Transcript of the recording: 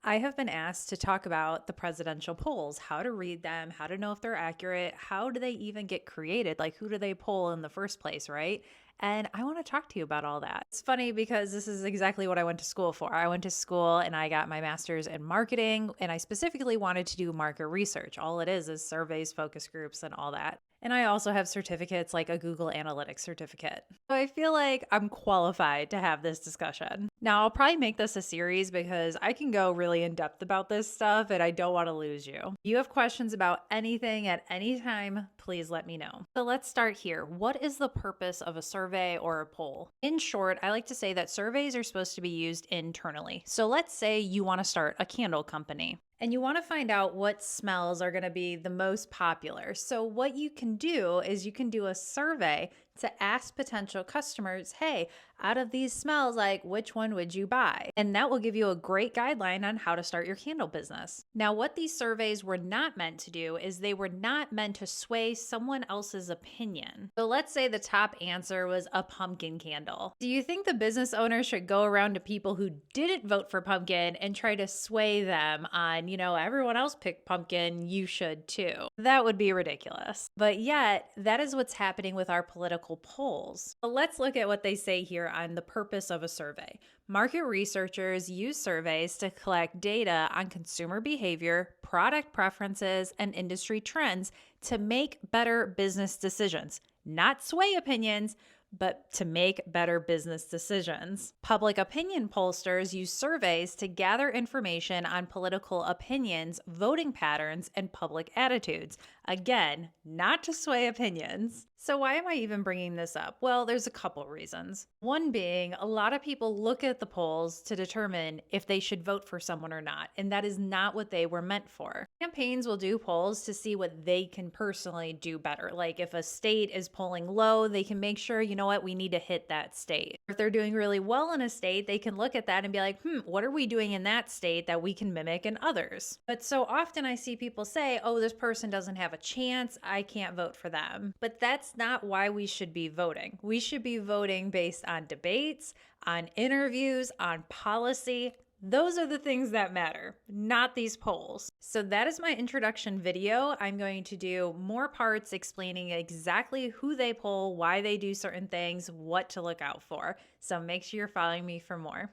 I have been asked to talk about the presidential polls, how to read them, how to know if they're accurate, how do they even get created? Like, who do they poll in the first place, right? And I want to talk to you about all that. It's funny because this is exactly what I went to school for. I went to school and I got my master's in marketing, and I specifically wanted to do market research. All it is surveys, focus groups, and all that. And I also have certificates like a Google Analytics certificate. So I feel like I'm qualified to have this discussion. Now, I'll probably make this a series because I can go really in depth about this stuff and I don't want to lose you. If you have questions about anything at any time, please let me know. So let's start here. What is the purpose of a survey or a poll? In short, I like to say that surveys are supposed to be used internally. So let's say you want to start a candle company and you want to find out what smells are going to be the most popular. So what you can do is you can do a survey to ask potential customers, hey, out of these smells, like which one would you buy? And that will give you a great guideline on how to start your candle business. Now, what these surveys were not meant to do is they were not meant to sway someone else's opinion. So let's say the top answer was a pumpkin candle. Do you think the business owner should go around to people who didn't vote for pumpkin and try to sway them on, everyone else picked pumpkin, you should too? That would be ridiculous. But yet, that is what's happening with our political polls. But let's look at what they say here on the purpose of a survey. Market researchers use surveys to collect data on consumer behavior, product preferences, and industry trends to make better business decisions, not sway opinions, but to make better business decisions. Public opinion pollsters use surveys to gather information on political opinions, voting patterns, and public attitudes. Again, not to sway opinions. So why am I even bringing this up? Well, there's a couple reasons. One being, a lot of people look at the polls to determine if they should vote for someone or not, and that is not what they were meant for. Campaigns will do polls to see what they can personally do better. Like if a state is polling low, they can make sure, we need to hit that state. If they're doing really well in a state, they can look at that and be like, what are we doing in that state that we can mimic in others? But so often I see people say, oh, this person doesn't have a chance, I can't vote for them. But that's not why we should be voting. We should be voting based on debates, on interviews, on policy. Those are the things that matter, not these polls. So that is my introduction video. I'm going to do more parts explaining exactly who they poll, why they do certain things, what to look out for. So make sure you're following me for more.